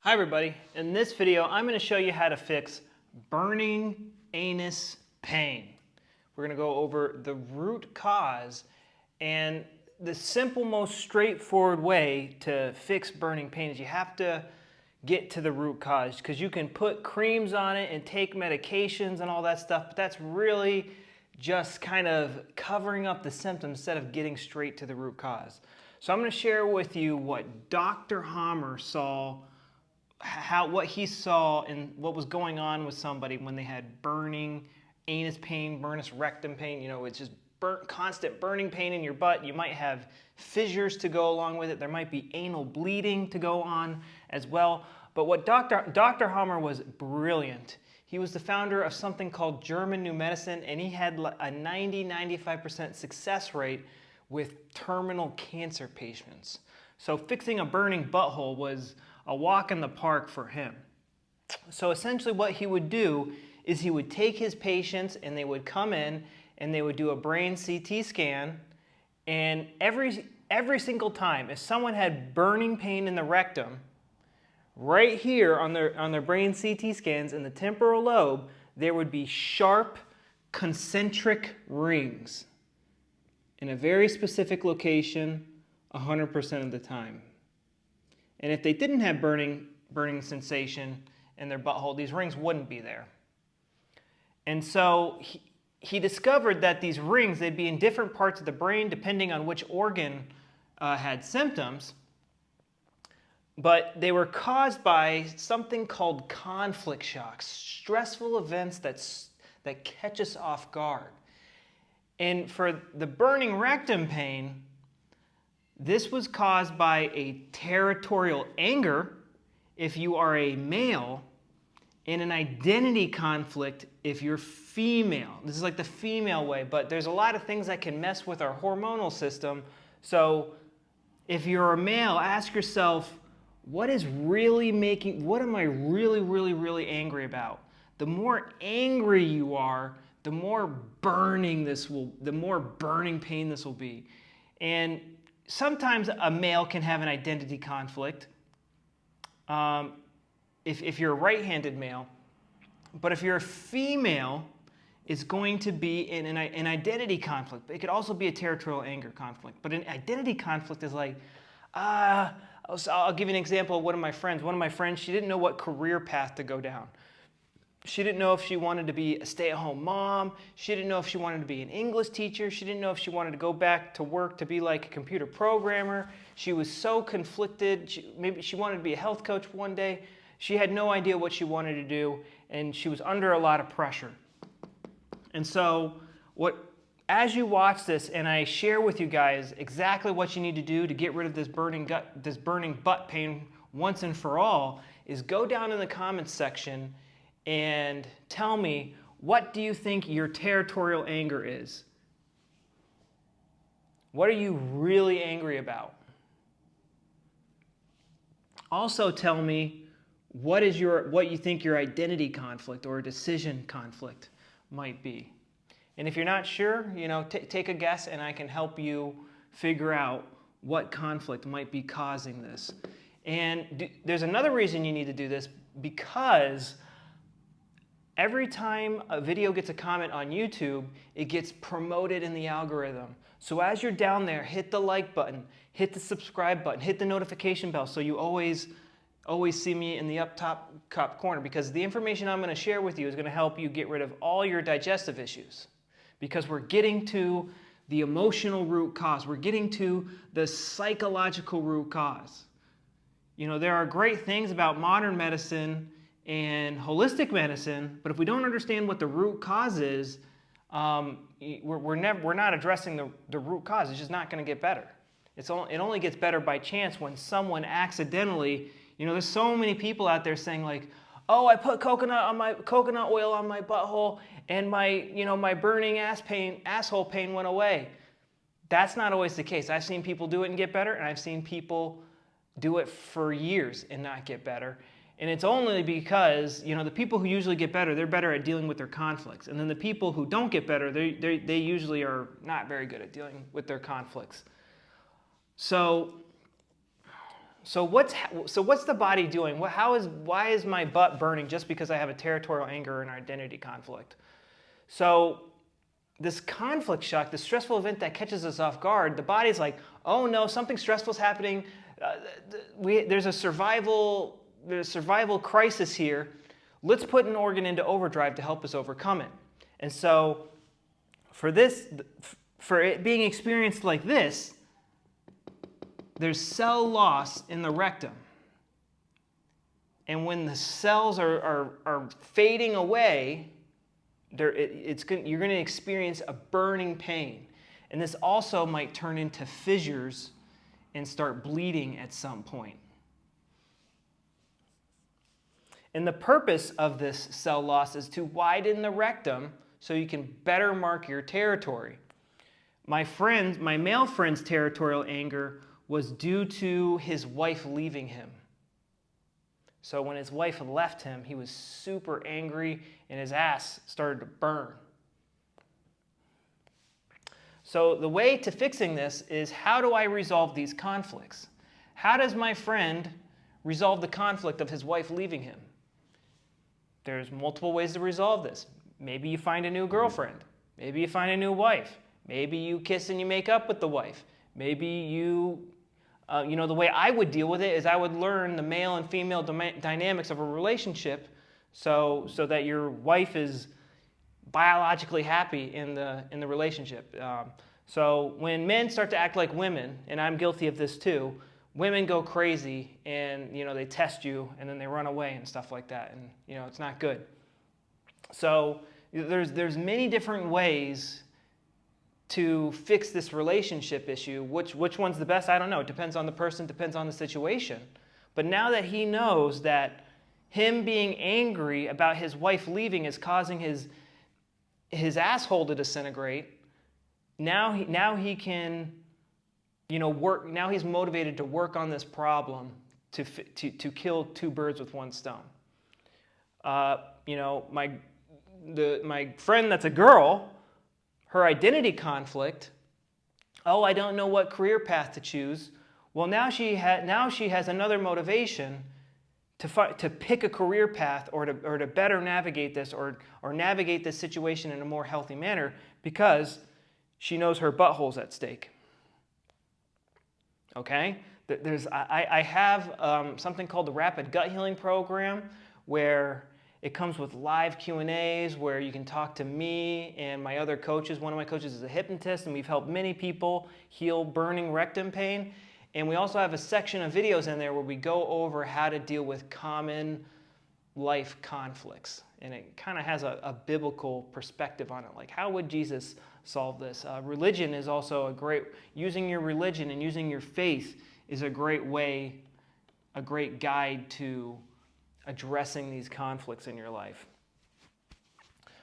Hi everybody, in this video I'm going to show you how to fix burning anus pain. We're going to go over the root cause and the simple, most straightforward way to fix burning pain is you have to get to the root cause, because you can put creams on it and take medications and all that stuff, but that's really just kind of covering up the symptoms instead of getting straight to the root cause. So I'm going to share with you what Dr. Hammer saw, what he saw and what was going on with somebody when they had burning anus pain, rectum pain. You know, it's just constant burning pain in your butt. You might have fissures to go along with it. There might be anal bleeding to go on as well. But what Dr. Hammer was brilliant. He was the founder of something called German New Medicine, and he had a 90-95% success rate with terminal cancer patients. So fixing a burning butthole was a walk in the park for him. So essentially what he would do is he would take his patients and they would come in and they would do a brain CT scan, and every single time if someone had burning pain in the rectum, right here on their brain CT scans in the temporal lobe, there would be sharp concentric rings in a very specific location 100% of the time. And if they didn't have burning sensation in their butthole, these rings wouldn't be there. And so he discovered that these rings, they'd be in different parts of the brain depending on which organ had symptoms, but they were caused by something called conflict shocks, stressful events that catch us off guard. And for the burning rectum pain, this was caused by a territorial anger if you are a male, and an identity conflict if you're female. This is like the female way, but there's a lot of things that can mess with our hormonal system. So if you're a male, ask yourself, what am I really angry about? The more angry you are, the more burning pain this will be. And sometimes a male can have an identity conflict if you're a right-handed male, but if you're a female, it's going to be an identity conflict. It could also be a territorial anger conflict, but an identity conflict is like, I'll give you an example of one of my friends. One of my friends, she didn't know what career path to go down. She didn't know if she wanted to be a stay-at-home mom. She didn't know if she wanted to be an English teacher. She didn't know if she wanted to go back to work to be like a computer programmer. She was so conflicted. Maybe she wanted to be a health coach one day. She had no idea what she wanted to do, and she was under a lot of pressure. And so as you watch this and I share with you guys exactly what you need to do to get rid of this burning butt pain once and for all, is go down in the comments section and tell me, what do you think your territorial anger is? What are you really angry about? Also tell me what you think your identity conflict or decision conflict might be. And if you're not sure, take a guess and I can help you figure out what conflict might be causing this. And there's another reason you need to do this, because every time a video gets a comment on YouTube, it gets promoted in the algorithm. So as you're down there, hit the like button, hit the subscribe button, hit the notification bell so you always see me in the up top corner, because the information I'm going to share with you is going to help you get rid of all your digestive issues, because we're getting to the emotional root cause. We're getting to the psychological root cause. There are great things about modern medicine and holistic medicine, but if we don't understand what the root cause is, we're not addressing the root cause. It's just not going to get better. It only gets better by chance when someone accidentally, there's so many people out there saying like, oh, I put coconut oil on my butthole and my burning asshole pain went away. That's not always the case. I've seen people do it and get better, and I've seen people do it for years and not get better. And it's only because, the people who usually get better, they're better at dealing with their conflicts. And then the people who don't get better, they usually are not very good at dealing with their conflicts. So So what's the body doing? Why is my butt burning just because I have a territorial anger or an identity conflict? So this conflict shock, the stressful event that catches us off guard, the body's like, oh no, something stressful is happening. There's a survival crisis here. Let's put an organ into overdrive to help us overcome it. And so for it being experienced like this, there's cell loss in the rectum. And when the cells are fading away, you're going to experience a burning pain. And this also might turn into fissures and start bleeding at some point. And the purpose of this cell loss is to widen the rectum so you can better mark your territory. My male friend's territorial anger was due to his wife leaving him. So when his wife left him, he was super angry and his ass started to burn. So the way to fixing this is, how do I resolve these conflicts? How does my friend resolve the conflict of his wife leaving him? There's multiple ways to resolve this. Maybe you find a new girlfriend. Maybe you find a new wife. Maybe you kiss and you make up with the wife. Maybe you the way I would deal with it is I would learn the male and female dynamics of a relationship so that your wife is biologically happy in the relationship. So when men start to act like women, and I'm guilty of this too, women go crazy and they test you and then they run away and stuff like that, and it's not good. So there's many different ways to fix this relationship issue. Which one's the best? I don't know. It depends on the person, depends on the situation. But now that he knows that him being angry about his wife leaving is causing his asshole to disintegrate, now he can work. Now he's motivated to work on this problem to kill two birds with one stone. My friend that's a girl, her identity conflict, oh, I don't know what career path to choose. Well, now she has another motivation to pick a career path or to better navigate this or navigate this situation in a more healthy manner, because she knows her butthole's at stake. Okay? I have something called the Rapid Gut Healing Program, where it comes with live Q&As where you can talk to me and my other coaches. One of my coaches is a hypnotist, and we've helped many people heal burning rectum pain. And we also have a section of videos in there where we go over how to deal with common life conflicts. And it kind of has a biblical perspective on it. Like, how would Jesus solve this? Religion is also using your religion and using your faith is a great way, a great guide to addressing these conflicts in your life.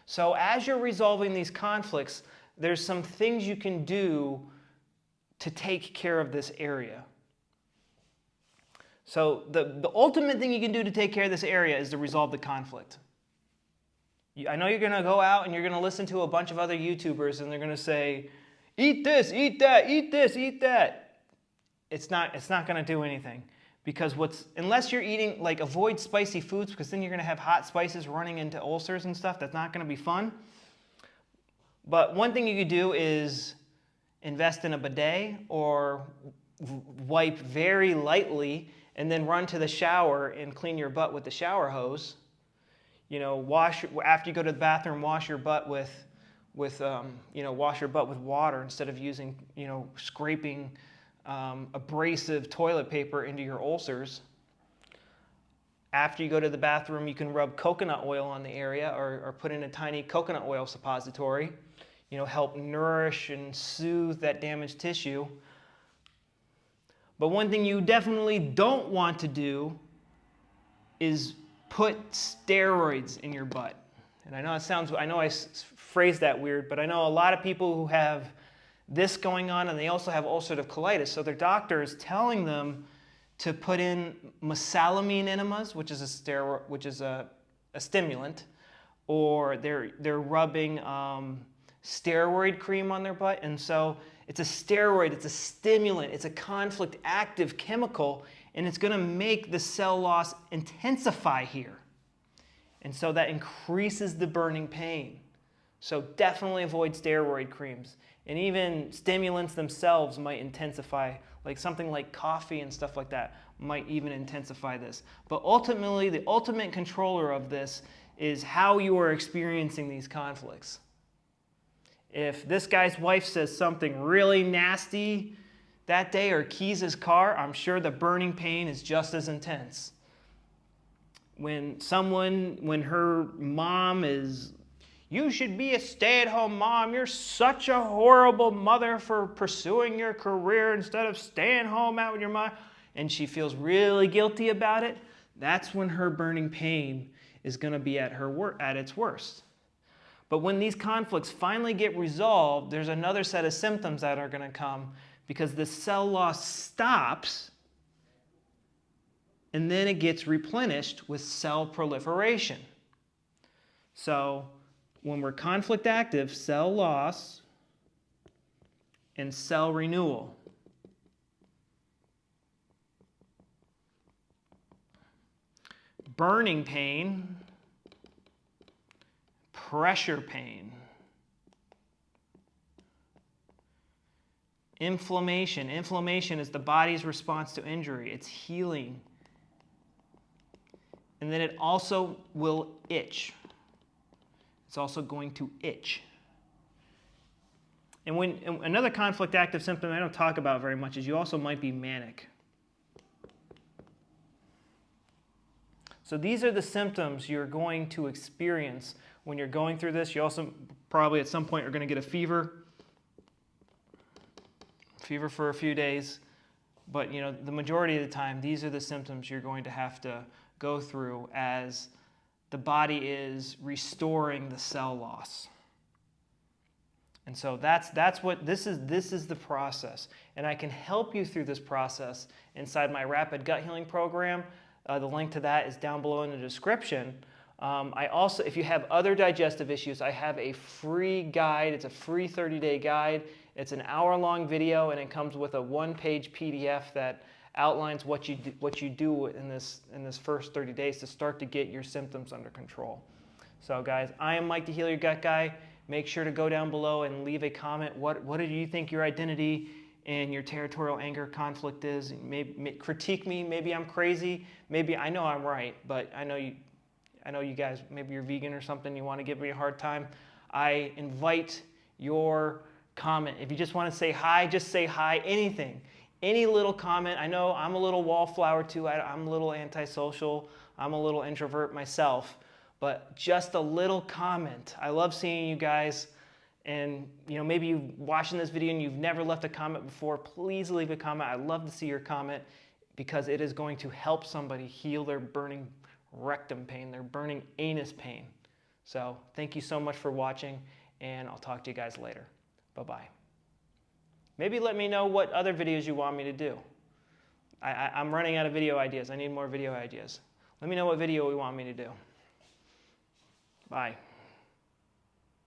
So as you're resolving these conflicts, there's some things you can do to take care of this area. So the ultimate thing you can do to take care of this area is to resolve the conflict. I know you're going to go out and you're going to listen to a bunch of other YouTubers and they're going to say, eat this, eat that, eat this, eat that. It's not going to do anything. Because unless you're eating, avoid spicy foods, because then you're going to have hot spices running into ulcers and stuff. That's not going to be fun. But one thing you could do is invest in a bidet or wipe very lightly and then run to the shower and clean your butt with the shower hose. After you go to the bathroom, wash your butt with water instead of using, scraping abrasive toilet paper into your ulcers. After you go to the bathroom, you can rub coconut oil on the area or put in a tiny coconut oil suppository, help nourish and soothe that damaged tissue. But one thing you definitely don't want to do is put steroids in your butt. And I know I phrased that weird, but I know a lot of people who have this going on, and they also have ulcerative colitis. So their doctor is telling them to put in mesalamine enemas, which is a stimulant, or they're rubbing steroid cream on their butt. And so it's a steroid, it's a stimulant, it's a conflict active chemical, and it's going to make the cell loss intensify here. And so that increases the burning pain. So definitely avoid steroid creams. And even stimulants themselves might intensify, like something like coffee and stuff like that might even intensify this. But ultimately, the ultimate controller of this is how you are experiencing these conflicts. If this guy's wife says something really nasty that day or keys his car, I'm sure the burning pain is just as intense. When her mom is, you should be a stay-at-home mom, you're such a horrible mother for pursuing your career instead of staying home out with your mom, and she feels really guilty about it, that's when her burning pain is going to be at its worst. But when these conflicts finally get resolved, there's another set of symptoms that are going to come because the cell loss stops and then it gets replenished with cell proliferation. So when we're conflict active, cell loss and cell renewal. Burning pain, pressure pain. Inflammation. Inflammation is the body's response to injury. It's healing. And then it also will itch. It's also going to itch. And another conflict active symptom I don't talk about very much is you also might be manic. So these are the symptoms you're going to experience when you're going through this. You also probably at some point are going to get a fever for a few days. But the majority of the time, these are the symptoms you're going to have to go through as the body is restoring the cell loss. And so that's what this is the process. And I can help you through this process inside my Rapid Gut Healing Program. The link to that is down below in the description. I also, if you have other digestive issues, I have a free guide. It's a free 30-day guide. It's an hour-long video, and it comes with a one-page PDF that outlines what you do in this first 30 days to start to get your symptoms under control. So guys, I am Mike the Heal Your Gut Guy. Make sure to go down below and leave a comment. What do you think your identity and your territorial anger conflict is? Maybe critique me. Maybe I'm crazy. Maybe I know I'm right, but I know you guys, maybe you're vegan or something, you want to give me a hard time. I invite your comment. If you just want to say hi, just say hi, anything. Any little comment. I know I'm a little wallflower too. I'm a little antisocial. I'm a little introvert myself, but just a little comment. I love seeing you guys. And maybe you're watching this video and you've never left a comment before, please leave a comment. I'd love to see your comment because it is going to help somebody heal their burning rectum pain, their burning anus pain. So thank you so much for watching, and I'll talk to you guys later. Bye-bye. Maybe let me know what other videos you want me to do. I'm running out of video ideas. I need more video ideas. Let me know what video you want me to do. Bye.